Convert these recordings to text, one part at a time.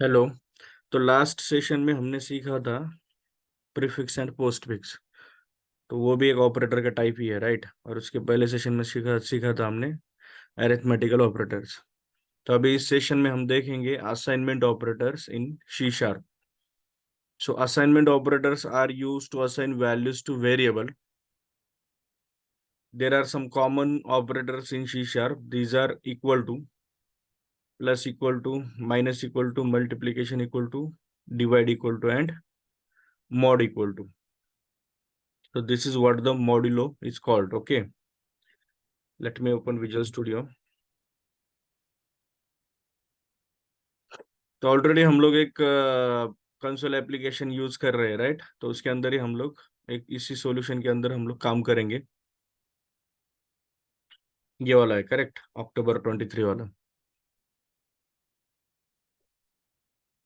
Hello. तो last session में हमने सीखा था प्रीफिक्स एंड पोस्टफिक्स। तो वो भी एक ऑपरेटर का टाइप ही है, राइट। और उसके पहले सेशन में सीखा सीखा था हमने अरिथमेटिकल ऑपरेटर्स। तो अभी इस सेशन में हम देखेंगे assignment operators in C sharp. So assignment operators are used to assign values to variable. There are some common operators in C sharp. These are equal to, plus equal to, minus equal to, multiplication equal to, divide equal to, and mod equal to. So this is what the modulo is called. Okay. Let me open Visual Studio. तो already हम लोग एक console application use कर रहे हैं, right. तो उसके अंदर ही हम लोग एक इसी सॉल्यूशन के अंदर हम लोग काम करेंगे। ये वाला है करेक्ट, अक्टूबर 23 वाला।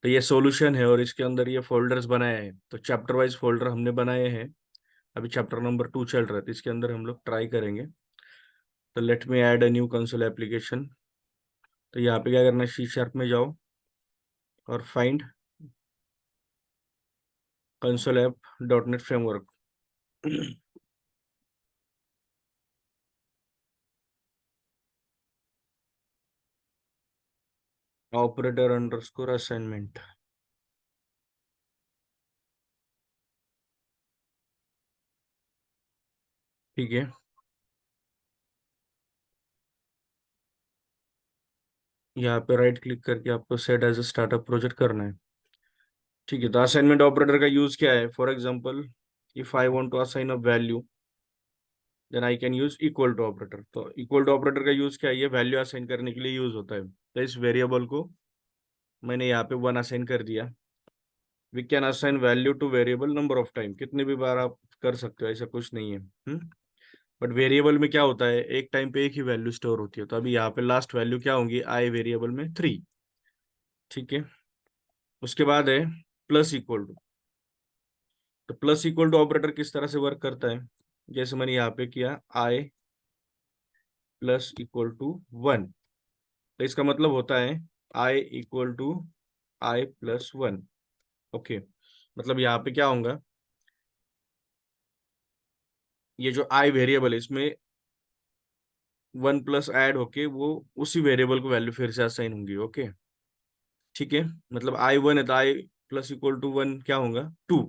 तो ये सॉल्यूशन है और इसके अंदर ये फोल्डर्स बनाए हैं। तो चैप्टर वाइज फोल्डर हमने बनाए हैं। अभी चैप्टर नंबर 2 चल रहा है, तो इसके अंदर हम लोग ट्राई करेंगे। तो let me add a new console application. तो यहाँ पे क्या करना है, सी शार्प में जाओ और find console app dot net framework. Operator underscore assignment. ठीक है। यहाँ पे राइट क्लिक करके आपको set as a startup project करना है। ठीक है। तो असाइनमेंट ऑपरेटर का यूज क्या है, for example if I want to assign a value then I can use equal to operator. तो इक्वल टू ऑपरेटर का यूज क्या है, ये वैल्यू असाइन करने के लिए यूज होता है। तो इस वेरिएबल को मैंने यहाँ पे 1 असाइन कर दिया। We can assign value to variable number of time, कितने भी बार आप कर सकते हो, ऐसा कुछ नहीं है। बट वेरिएबल में क्या होता है, एक टाइम पे एक ही वैल्यू स्टोर होती है। तो अभी यहाँ पे लास्ट वैल्यू क्या होंगी, आई वेरिएबल में 3। ठीक है। उसके बाद है प्लस इक्वल टू। तो प्लस इक्वल टू ऑपरेटर किस तरह से वर्क करता है, जैसे मैंने यहाँ पे किया आई प्लस इक्वल टू 1। तो इसका मतलब होता है I equal to I plus 1। Okay. मतलब यहाँ पे क्या होगा, ये जो आई वेरिएबल है इसमें 1 प्लस ऐड होके वो उसी वेरिएबल को वैल्यू फिर से असाइन होंगी। ओके। ठीक है। मतलब आई 1 है तो आई प्लस इक्वल टू 1 क्या होगा, 2।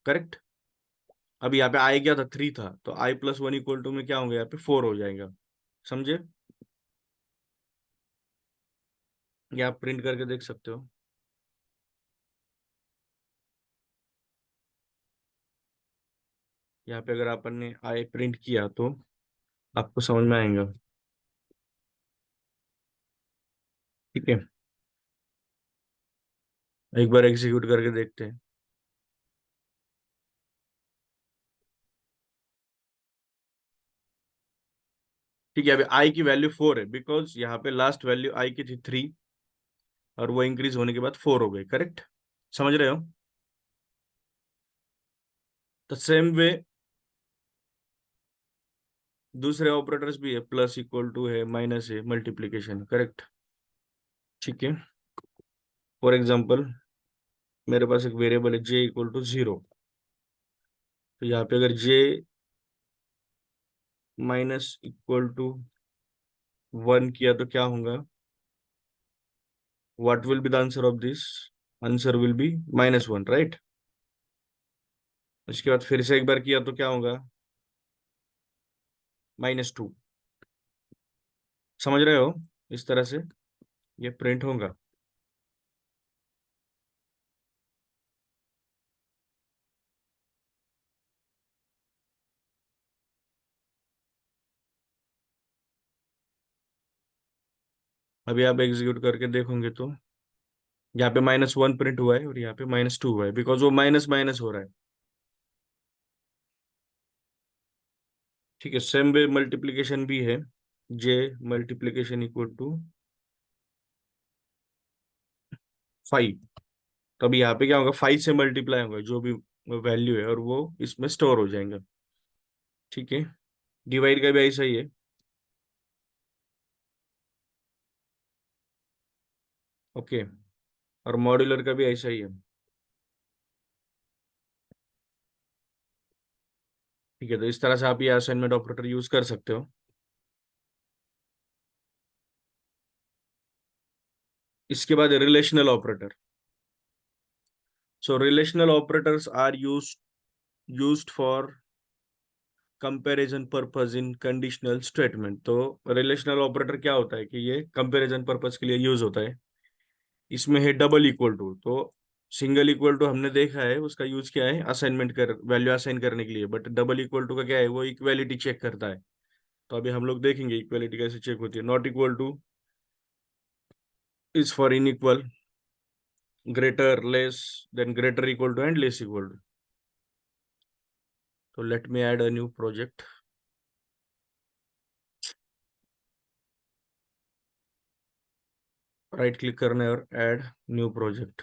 करेक्ट। अब यहाँ पे आई क्या था, 3 था, तो आई प्लस 1 इक्वल टू में क्या होगा, यहाँ पे 4 हो जाएगा। समझे। ये आप प्रिंट करके देख सकते हो। यहाँ पे अगर अपन ने आई प्रिंट किया तो आपको समझ में आएगा। ठीक है। एक बार एग्जीक्यूट करके देखते हैं। ठीक है। अभी आई की वैल्यू 4 है बिकॉज यहाँ पे लास्ट वैल्यू आई की थी 3 और वो इंक्रीज होने के बाद 4 हो गई। करेक्ट। समझ रहे हो। तो सेम वे दूसरे ऑपरेटर्स भी है, प्लस इक्वल टू है, माइनस है, मल्टीप्लीकेशन। करेक्ट। ठीक है। फॉर एग्जाम्पल मेरे पास एक वेरिएबल है जे इक्वल टू 0। तो यहाँ पे अगर जे माइनस इक्वल टू 1 किया तो क्या होगा, what will be the answer of this, answer will be -1, right. उसके बाद फिर से एक बार किया तो क्या होगा, -2। समझ रहे हो। इस तरह से ये प्रिंट होगा। अभी आप एग्जीक्यूट करके देखोगे तो यहाँ पे -1 प्रिंट हुआ है और यहाँ पे -2 हुआ है बिकॉज वो माइनस माइनस हो रहा है। ठीक है। सेम वे मल्टीप्लीकेशन भी है, जे मल्टीप्लीकेशन इक्वल टू 5। तो अभी यहाँ पे क्या होगा, 5 से मल्टीप्लाई होगा जो भी वैल्यू है और वो इसमें स्टोर हो जाएंगे। ठीक है। डिवाइड का भी ऐसा ही है। ओके। और मॉड्यूलर का भी ऐसा ही है। ठीक है, तो इस तरह से आप ये असाइनमेंट ऑपरेटर यूज कर सकते हो। इसके बाद relational operator. So relational operators are used for comparison purpose in conditional statement. तो रिलेशनल ऑपरेटर क्या होता है कि ये कंपैरिजन पर्पस के लिए यूज होता है। इसमें है डबल इक्वल टू। तो सिंगल इक्वल टू हमने देखा है, उसका यूज क्या है, असाइनमेंट कर वैल्यू असाइन करने के लिए। बट डबल इक्वल टू का क्या है, वो इक्वालिटी चेक करता है। तो अभी हम लोग देखेंगे इक्वालिटी कैसे चेक होती है। Not equal to is for inequal, greater less, than greater equal to and less equal to. तो let me add a new project. Right click करना है और ऐड न्यू प्रोजेक्ट।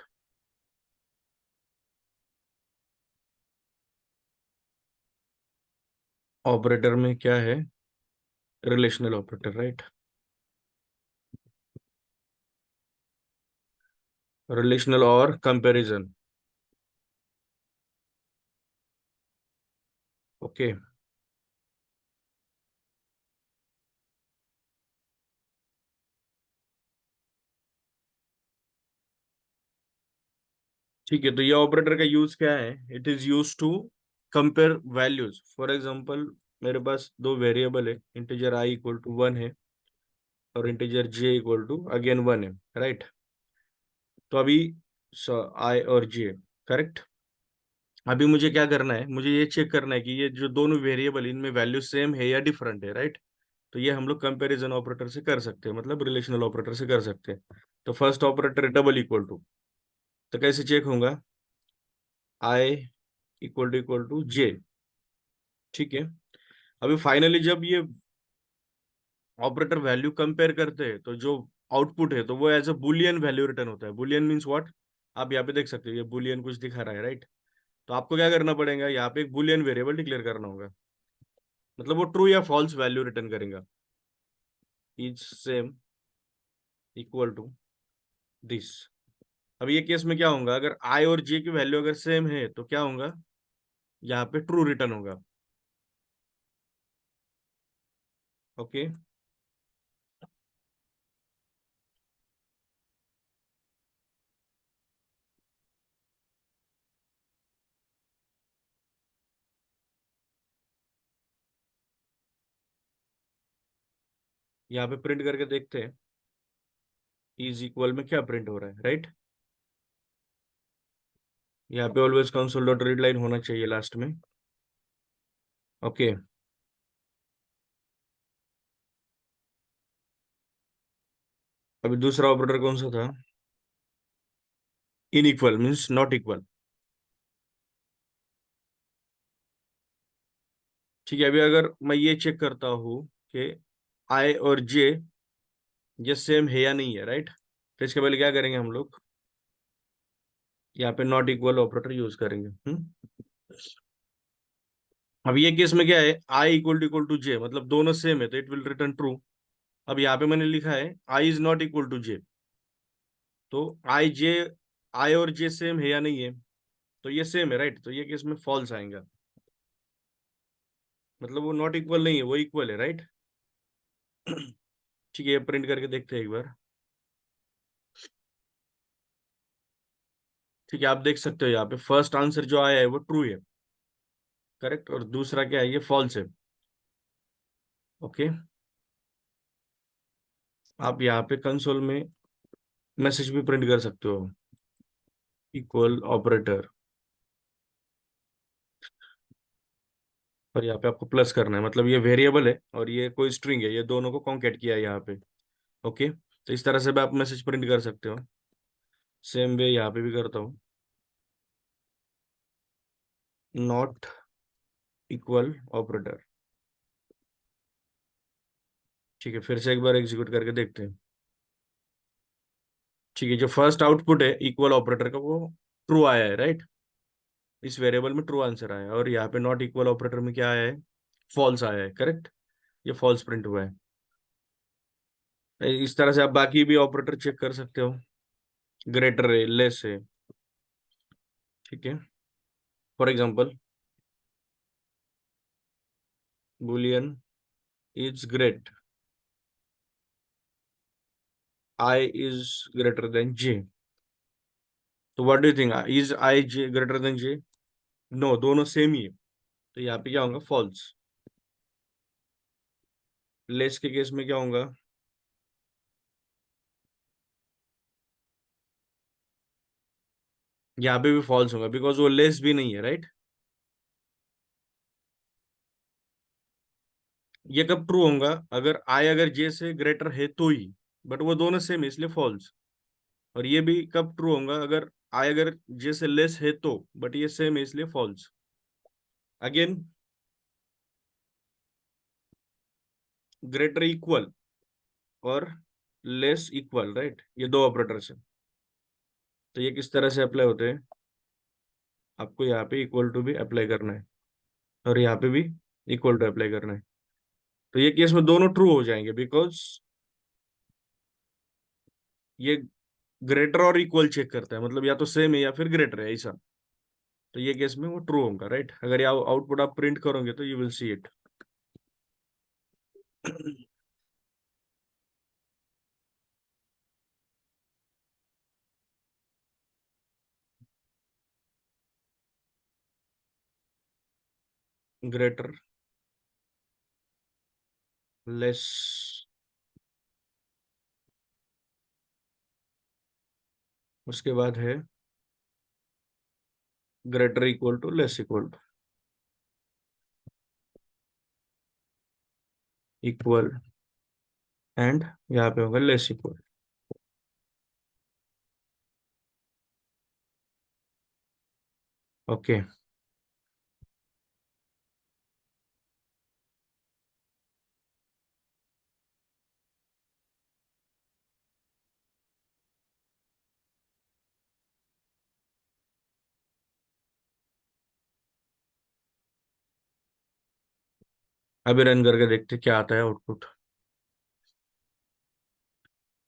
ऑपरेटर में क्या है, रिलेशनल ऑपरेटर, राइट। रिलेशनल और comparison. Okay. ठीक है, तो ये ऑपरेटर का यूज क्या है, it is use to compare values. For example, मेरे पास दो वेरिएबल है, इंटीजर आई इक्वल टू 1 है और integer J equal to again 1 है, राइट। तो अभी आई और जे, करेक्ट। अभी मुझे क्या करना है, मुझे ये चेक करना है कि ये जो दोनों वेरिएबल, इनमें वैल्यू सेम है या डिफरेंट है, राइट। तो ये हम लोग कंपैरिजन ऑपरेटर से कर सकते हैं, मतलब रिलेशनल ऑपरेटर से कर सकते हैं। तो first operator double equal to, तो कैसे चेक होगा, आई इक्वल टू जे। ठीक है। अभी फाइनली जब ये ऑपरेटर वैल्यू कंपेयर करते हैं, तो जो आउटपुट है तो वो as a boolean value return होता है। बुलियन मीन्स व्हाट, आप यहाँ पे देख सकते हो, ये बुलियन कुछ दिखा रहा है, राइट। तो आपको क्या करना पड़ेगा, यहाँ पे एक बुलियन वेरिएबल डिक्लेयर करना होगा। मतलब वो ट्रू या फॉल्स वैल्यू रिटर्न करेगा। Is same equal to this. अब ये केस में क्या होगा, अगर आई और जे की वैल्यू अगर सेम है तो क्या होगा, यहाँ पे ट्रू रिटर्न होगा। ओके। यहाँ पे प्रिंट करके देखते हैं, इज इक्वल में क्या प्रिंट हो रहा है, राइट। यहाँ पे always console dot read line होना चाहिए लास्ट में। ओके। अभी दूसरा ऑपरेटर कौन सा था, इनइक्वल मीन्स नॉट इक्वल। ठीक है, अभी अगर मैं ये चेक करता हूँ कि आई और जे ये सेम है या नहीं है, राइट। तो इसके पहले क्या करेंगे हम लोग, यहाँ पे नॉट इक्वल ऑपरेटर यूज करेंगे। अब ये केस में क्या है, आई इक्वल टू जे, मतलब दोनों सेम है तो इट विल रिटर्न ट्रू। अब यहाँ पे मैंने लिखा है I is not equal to जे, तो आई और जे सेम है या नहीं है, तो ये सेम है, राइट। तो ये केस में फॉल्स आएगा, मतलब वो नॉट इक्वल नहीं है, वो इक्वल है, राइट। ठीक है, प्रिंट करके देखते हैं एक बार। ठीक है, आप देख सकते हो यहाँ पे फर्स्ट आंसर जो आया है वो ट्रू है, करेक्ट। और दूसरा क्या है, ये फॉल्स है। ओके। आप यहाँ पे कंसोल में मैसेज भी प्रिंट कर सकते हो, इक्वल ऑपरेटर। और यहाँ पे आपको प्लस करना है, मतलब ये वेरिएबल है और ये कोई स्ट्रिंग है, ये दोनों को कॉन्केट किया है यहाँ पे। ओके, तो इस तरह से भी आप मैसेज प्रिंट कर सकते हो। सेम वे यहाँ पे भी करता हूँ, नॉट इक्वल ऑपरेटर। ठीक है, फिर से एक बार एग्जीक्यूट करके देखते हैं। ठीक है, जो फर्स्ट आउटपुट है इक्वल ऑपरेटर का वो ट्रू आया है, राइट। इस वेरिएबल में ट्रू आंसर आया है, और यहाँ पे नॉट इक्वल ऑपरेटर में क्या आया है, फॉल्स आया है, करेक्ट। ये फॉल्स प्रिंट हुआ है। इस तरह से आप बाकी भी ऑपरेटर चेक कर सकते हो। ग्रेटर है, लेस है। ठीक है, for example boolean is great, I is greater than J. तो what do you think, is I J greater than J? No, दोनों सेम ही है, तो यहाँ पे क्या होगा, फॉल्स। लेस के केस में क्या होगा? यहाँ पे भी फॉल्स होगा, बिकॉज वो लेस भी नहीं है, राइट? ये कब ट्रू होगा? अगर आई अगर जे से ग्रेटर है तो ही, बट वो दोनों सेम है इसलिए फॉल्स। और ये भी कब ट्रू होगा? अगर आई अगर जे से लेस है तो, बट ये सेम है इसलिए फॉल्स। अगेन, ग्रेटर इक्वल और लेस इक्वल, राइट? ये दो ऑपरेटर्स है, तो ये किस तरह से अप्लाई होते हैं? आपको यहाँ पे इक्वल टू भी अप्लाई करना है, और यहाँ पे भी इक्वल टू अप्लाई करना है। तो ये केस में दोनों ट्रू हो जाएंगे, बिकॉज ये ग्रेटर और इक्वल चेक करता है, मतलब या तो सेम है या फिर ग्रेटर है, ऐसा। तो ये केस में वो ट्रू होगा, राइट? अगर ये आउटपुट आप प्रिंट करोगे तो you will see it. Greater, less, उसके बाद है greater equal to less equal to, equal and यहाँ पे होगा लेस इक्वल। ओके, अभी रन करके देखते क्या आता है आउटपुट।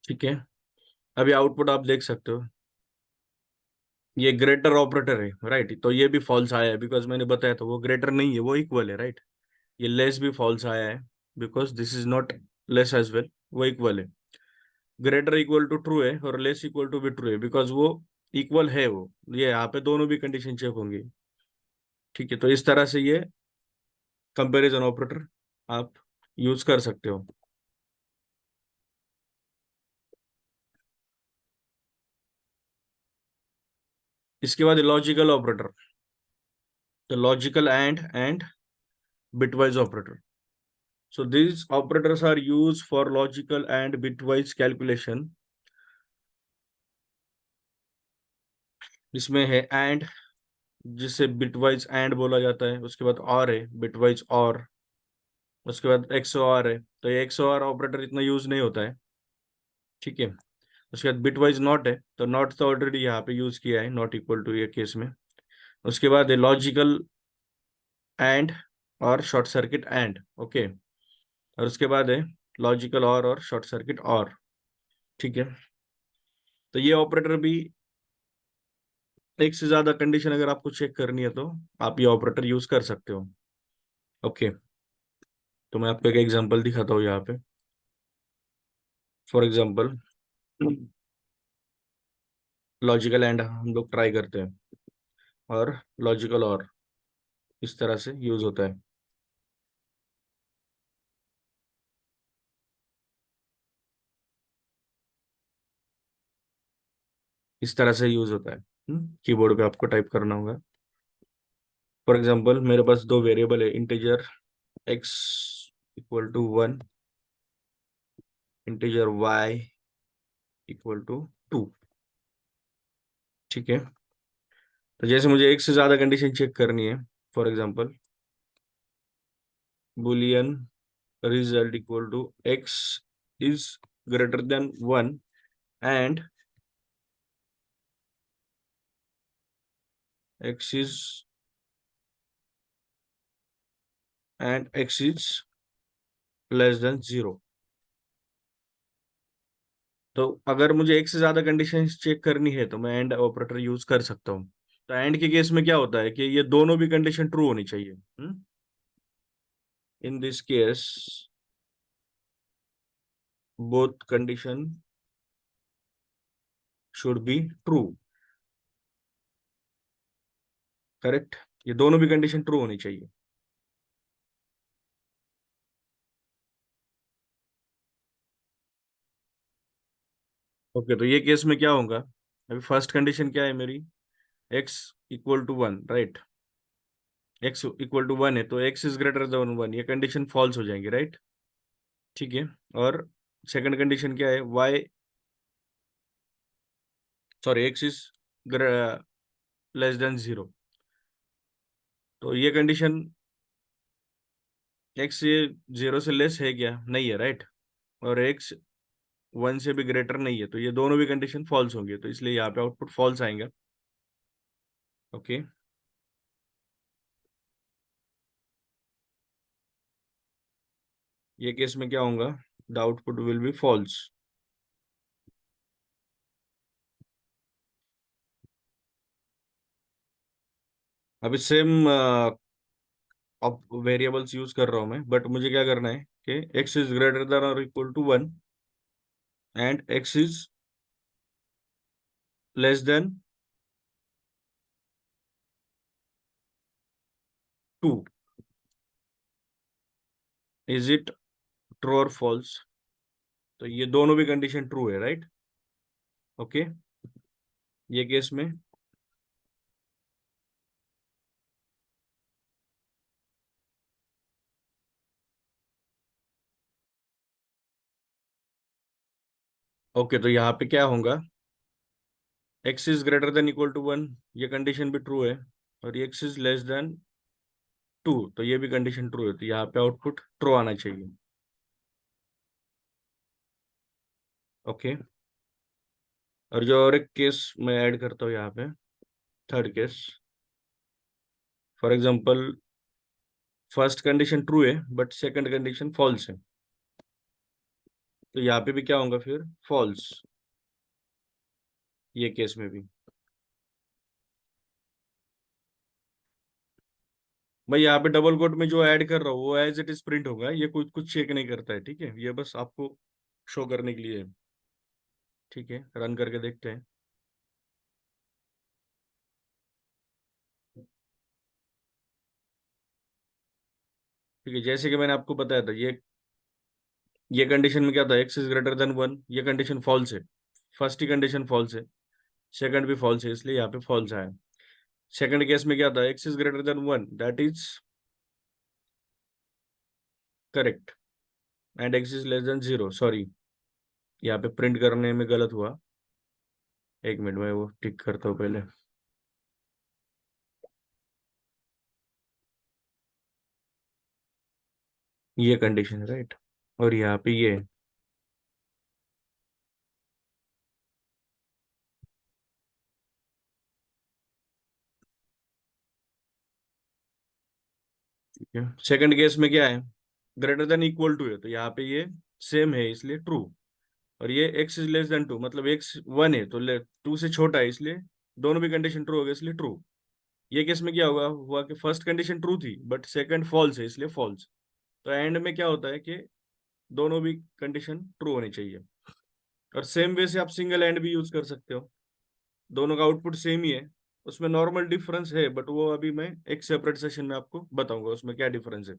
ठीक है, अभी आउटपुट आप देख सकते हो, ये ग्रेटर ऑपरेटर है, राइट? तो ये भी फॉल्स आया है, बिकॉज मैंने बताया था वो ग्रेटर नहीं है, वो इक्वल है, राइट? ये लेस भी फॉल्स आया है, because this is not less as well, वो इक्वल है। ग्रेटर इक्वल टू ट्रू है और लेस इक्वल टू भी ट्रू है, बिकॉज वो इक्वल है वो। ये यहाँ पे दोनों भी कंडीशन चेक होंगी। ठीक है, तो इस तरह से ये कंपैरिजन ऑपरेटर आप यूज कर सकते हो। इसके बाद लॉजिकल ऑपरेटर, तो logical and bitwise operator. So these operators are used for logical and bitwise calculation. इसमें है एंड, जिसे बिटवाइज एंड बोला जाता है। उसके बाद और है बिटवाइज और। उसके बाद एक्सओआर है, तो ये एक्सओआर ऑपरेटर इतना यूज नहीं होता है। ठीक है, उसके बाद बिटवाइज नॉट है, तो नॉट तो ऑलरेडी यहाँ पे यूज किया है, नॉट इक्वल टू ये केस में। उसके बाद है लॉजिकल एंड और शॉर्ट सर्किट एंड। ओके, और उसके बाद है लॉजिकल और शॉर्ट सर्किट और। ठीक है, तो ये ऑपरेटर भी, एक से ज्यादा कंडीशन अगर आपको चेक करनी है तो आप ये ऑपरेटर यूज कर सकते हो। ओके, तो मैं आपको एक एग्जांपल दिखाता हूँ यहाँ पे। फॉर एग्जांपल लॉजिकल एंड हम लोग ट्राई करते हैं, और लॉजिकल और इस तरह से यूज होता है। इस तरह से यूज होता है। कीबोर्ड पे आपको टाइप करना होगा। फॉर एग्जांपल मेरे पास दो वेरिएबल है, integer X equal to 1, integer Y equal to 2। ठीक है, तो जैसे मुझे एक से ज्यादा कंडीशन चेक करनी है, for example Boolean result equal to x is greater than 1 and x is x is less than 0। तो अगर मुझे एक से ज्यादा कंडीशन चेक करनी है तो मैं एंड ऑपरेटर यूज कर सकता हूँ। तो एंड के केस में क्या होता है कि ये दोनों भी कंडीशन ट्रू होनी चाहिए। In this case both condition should be true. Correct. ये दोनों भी कंडीशन ट्रू होनी चाहिए। ओके, तो ये केस में क्या होगा? अभी फर्स्ट कंडीशन क्या है मेरी? X equal to one, right? X equal to one है तो X is greater than one, ये कंडीशन फॉल्स हो जाएंगी, राइट? ठीक है। और सेकंड कंडीशन क्या है? Y, sorry, X is less than zero. तो ये कंडीशन, एक्स ये जीरो से लेस है क्या? नहीं है, राइट? और एक्स वन से भी ग्रेटर नहीं है, तो ये दोनों भी कंडीशन फॉल्स होंगे, तो इसलिए यहाँ पे आउटपुट फॉल्स आएगा। ओके। ये केस में क्या होगा? The output will be false. अभी सेम अब वेरिएबल्स यूज कर रहा हूं मैं, बट मुझे क्या करना है कि एक्स इज ग्रेटर देन और equal to one and X is less than two. Is it true और फॉल्स? तो ये दोनों भी कंडीशन ट्रू है, राइट? ओके। ये केस में, ओके, तो यहाँ पे क्या होगा? X is greater than equal to one, ये कंडीशन भी ट्रू है। और X is less than two, तो ये भी कंडीशन ट्रू है, तो यहाँ पे आउटपुट ट्रू आना चाहिए। ओके। और जो और एक केस मैं ऐड करता हूँ यहाँ पे, third case. For example, first condition true है बट सेकंड कंडीशन फॉल्स है, तो यहाँ पे भी क्या होगा फिर? फॉल्स। ये केस में भी मैं यहाँ पे डबल कोट में जो ऐड कर रहा हूँ वो एज इट इज प्रिंट होगा, ये कुछ कुछ चेक नहीं करता है, ठीक है? ये बस आपको शो करने के लिए है। ठीक है, रन करके देखते हैं। ठीक है, जैसे कि मैंने आपको बताया था, ये कंडीशन में क्या था? X is greater than one, ये कंडीशन फॉल्स है। फर्स्ट ही कंडीशन फॉल्स है, सेकंड भी फॉल्स है, इसलिए यहाँ पे फॉल्स आया। सेकंड केस में क्या था? X is greater than one, that is correct, and X is less than zero, sorry, यहाँ पे प्रिंट करने में गलत हुआ। एक मिनट में वो टिक करता हूँ पहले। ये कंडीशन है, राइट? और यहाँ पे ये, ठीक है। सेकंड केस में क्या है? ग्रेटर देन इक्वल टू है, तो यहाँ पे ये सेम है इसलिए ट्रू। और ये X is less than two, मतलब एक्स वन है तो टू से छोटा है, इसलिए दोनों भी कंडीशन ट्रू हो गए, इसलिए ट्रू। ये केस में क्या होगा? हुआ कि फर्स्ट कंडीशन ट्रू थी बट सेकंड फॉल्स है, इसलिए फॉल्स। तो एंड में क्या होता है कि दोनों भी कंडीशन ट्रू होनी चाहिए। और सेम वे से आप सिंगल एंड भी यूज कर सकते हो, दोनों का आउटपुट सेम ही है। उसमें नॉर्मल डिफरेंस है बट वो अभी मैं एक सेपरेट सेशन में आपको बताऊंगा उसमें क्या डिफरेंस है।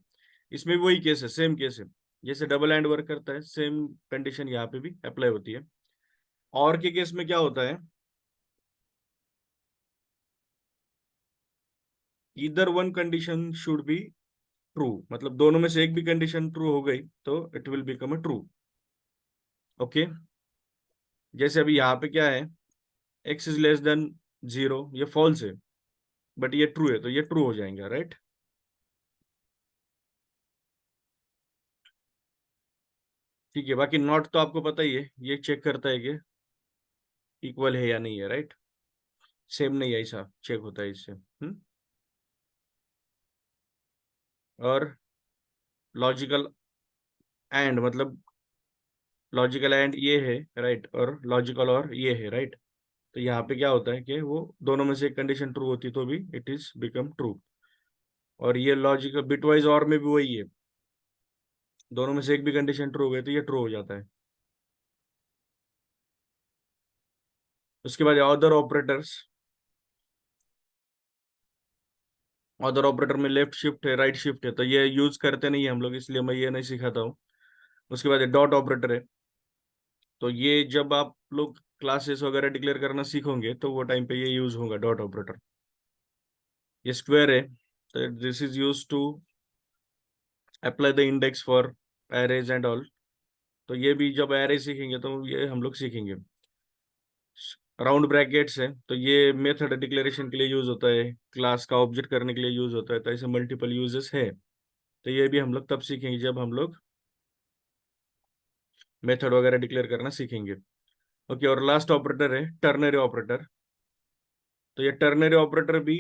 इसमें वही केस है, सेम केस है। जैसे डबल एंड वर्क करता है, सेम कंडीशन यहाँ पे भी अप्लाई होती है। और के केस में क्या होता है? इधर one condition should be true, मतलब दोनों में से एक भी कंडीशन ट्रू हो गई तो it will become a true. Okay. जैसे अभी यहाँ पे क्या है? X is less than zero, ये फॉल्स है, बट ये ट्रू है, तो ये ट्रू हो जाएंगे, राइट? ठीक है, बाकी नॉट तो आपको पता ही है, ये चेक करता है कि इक्वल है या नहीं है, राइट? सेम नहीं है, ऐसा चेक होता है इससे। और लॉजिकल एंड मतलब लॉजिकल एंड ये है राइट, और लॉजिकल और ये है राइट। तो यहाँ पे क्या होता है कि वो दोनों में से एक कंडीशन ट्रू होती तो भी इट इज बिकम ट्रू। और ये लॉजिकल बिटवाइज और में भी वही है, दोनों में से एक भी कंडीशन ट्रू हो गई तो ये ट्रू हो जाता है। उसके बाद अदर ऑपरेटर्स, अदर ऑपरेटर में लेफ्ट शिफ्ट है, राइट शिफ्ट है, तो ये यूज करते नहीं है हम लोग, इसलिए मैं ये नहीं सिखाता हूँ। उसके बाद डॉट ऑपरेटर है, तो ये जब आप लोग क्लासेस वगैरह डिक्लेयर करना सीखोगे तो वो टाइम पे ये यूज होगा डॉट ऑपरेटर। ये स्क्वायर है, तो this is use to apply the index for arrays and all. तो ये भी जब एरे सीखेंगे तो ये हम लोग सीखेंगे। राउंड ब्रैकेट्स है, तो ये मेथड डिक्लेरेशन के लिए यूज होता है, क्लास का ऑब्जेक्ट करने के लिए यूज होता है, तो ऐसे मल्टीपल यूजेस है। तो ये भी हम लोग तब सीखेंगे जब हम लोग मेथड वगैरह डिक्लेयर करना सीखेंगे। ओके, और लास्ट ऑपरेटर है टर्नरी ऑपरेटर। तो ये टर्नरी ऑपरेटर भी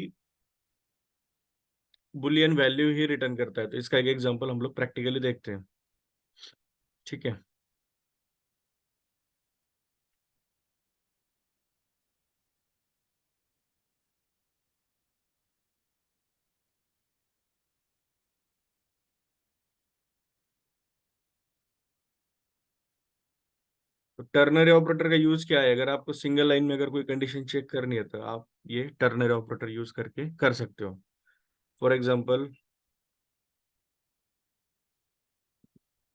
बुलियन वैल्यू ही रिटर्न करता है, तो इसका एक एग्जांपल हम लोग प्रैक्टिकली देखते हैं। ठीक है, तो टर्नरी ऑपरेटर का यूज क्या है? अगर आपको सिंगल लाइन में अगर कोई कंडीशन चेक करनी है तो आप ये टर्नरी ऑपरेटर यूज करके कर सकते हो। फॉर एग्जांपल,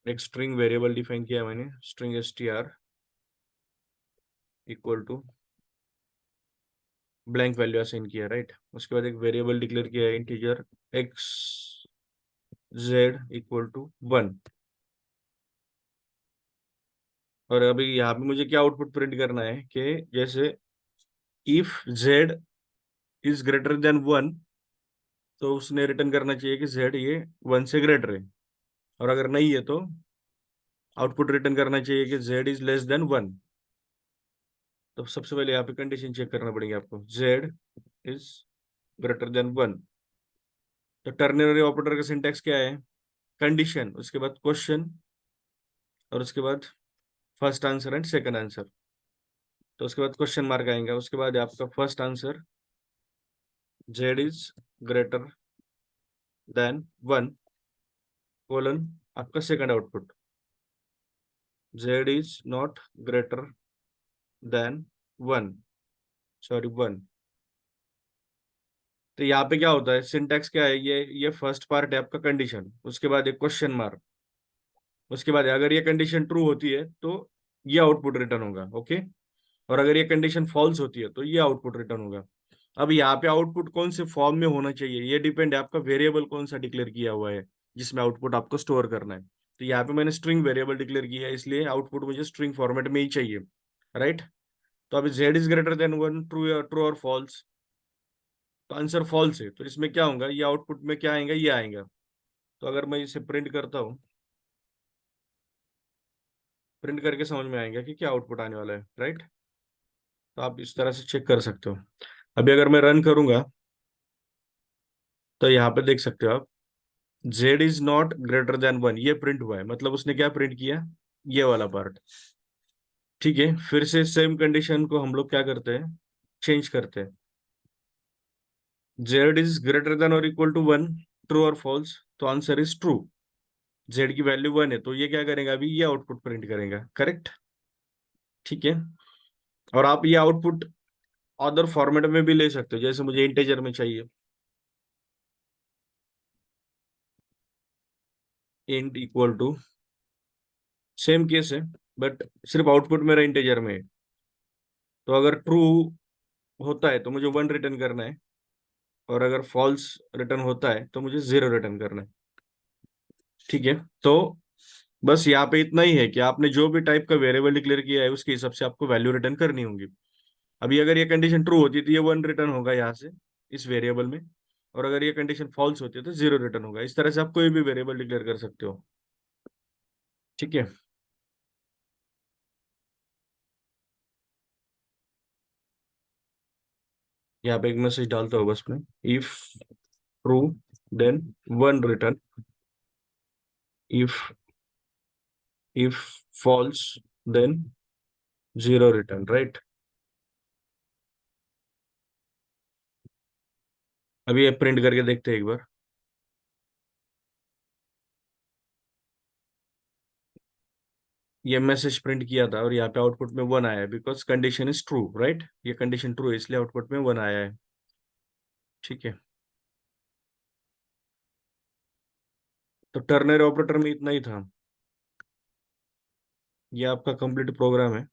एक स्ट्रिंग वेरिएबल डिफाइन किया मैंने, string str equal to blank value assign किया राइट। उसके बाद एक वेरिएबल डिक्लेयर किया है integer X Z equal to 1। और अभी यहाँ पे मुझे क्या आउटपुट प्रिंट करना है कि जैसे if Z is greater than 1, तो उसने रिटर्न करना चाहिए कि जेड ये 1 से ग्रेटर है। और अगर नहीं है तो आउटपुट रिटर्न करना चाहिए कि जेड इज लेस देन 1। तो सबसे पहले यहाँ पे कंडीशन चेक करना पड़ेगी आपको, जेड इज ग्रेटर देन 1। तो टर्नरी ऑपरेटर का सिंटैक्स क्या है? कंडीशन, उसके बाद क्वेश्चन, और उसके बाद first answer and second answer. तो उसके बाद क्वेश्चन मार्क आएगा, उसके बाद आपका first answer Z is greater than 1 colon, आपका second output Z is not greater than 1, sorry 1। तो यहाँ पे क्या होता है, सिंटैक्स क्या है, ये फर्स्ट पार्ट है आपका कंडीशन, उसके बाद एक क्वेश्चन मार्क, उसके बाद अगर ये कंडीशन ट्रू होती है तो ये आउटपुट रिटर्न होगा। ओके, और अगर ये कंडीशन फॉल्स होती है तो ये आउटपुट रिटर्न होगा। अब यहाँ पे आउटपुट कौन से फॉर्म में होना चाहिए ये डिपेंड है, आपका वेरिएबल कौन सा डिक्लेयर किया हुआ है जिसमें आउटपुट आपको स्टोर करना है। तो यहाँ पे मैंने स्ट्रिंग वेरिएबल डिक्लेयर किया है, इसलिए आउटपुट मुझे स्ट्रिंग फॉर्मेट में ही चाहिए राइट। तो अभी Z is greater than 1, true true और फॉल्स, तो आंसर फॉल्स है, तो इसमें क्या होगा, ये आउटपुट में क्या आएगा, ये आएगा। तो अगर मैं इसे प्रिंट करता हूँ, प्रिंट करके समझ में आएगा कि क्या आउटपुट आने वाला है राइट। तो आप इस तरह से चेक कर सकते हो। अभी अगर मैं रन करूंगा तो यहाँ पे देख सकते हो आप, Z is not greater than 1 ये प्रिंट हुआ है, मतलब उसने क्या प्रिंट किया, ये वाला पार्ट। ठीक है, फिर से सेम कंडीशन को हम लोग क्या करते हैं, चेंज करते हैं। जेड इज ग्रेटर देन और इक्वल टू 1, ट्रू और फॉल्स, तो आंसर इज ट्रू। जेड की वैल्यू 1 है, तो ये क्या करेगा, अभी ये आउटपुट प्रिंट करेगा, करेक्ट। ठीक है, और आप ये आउटपुट अदर फॉर्मेट में भी ले सकते हो, जैसे मुझे इंटेजर में चाहिए, int equal to, same case है बट सिर्फ आउटपुट मेरा इंटेजर में है। तो अगर ट्रू होता है तो मुझे 1 रिटर्न करना है, और अगर फॉल्स रिटर्न होता है तो मुझे 0 रिटर्न करना है। ठीक है, तो बस यहाँ पे इतना ही है कि आपने जो भी टाइप का वेरिएबल डिक्लेयर किया है उसके हिसाब से आपको वैल्यू रिटर्न करनी होगी। अभी अगर ये कंडीशन ट्रू होती है तो ये 1 रिटर्न होगा यहाँ से इस वेरिएबल में, और अगर ये कंडीशन फॉल्स होती है तो 0 रिटर्न होगा। इस तरह से आप कोई भी वेरिएबल डिक्लेयर कर सकते हो। ठीक है, यहाँ पे एक मैसेज डालता हूँ बस मैं, if true then 1 return, if if false then zero return, right. अभी ये प्रिंट करके देखते हैं एक बार। ये मैसेज प्रिंट किया था और यहाँ पे आउटपुट में वन आया है, because condition is true, right. ये कंडीशन ट्रू है इसलिए आउटपुट में वन आया है। ठीक है। तो टर्नरी ऑपरेटर में इतना ही था। ये आपका कंप्लीट प्रोग्राम है।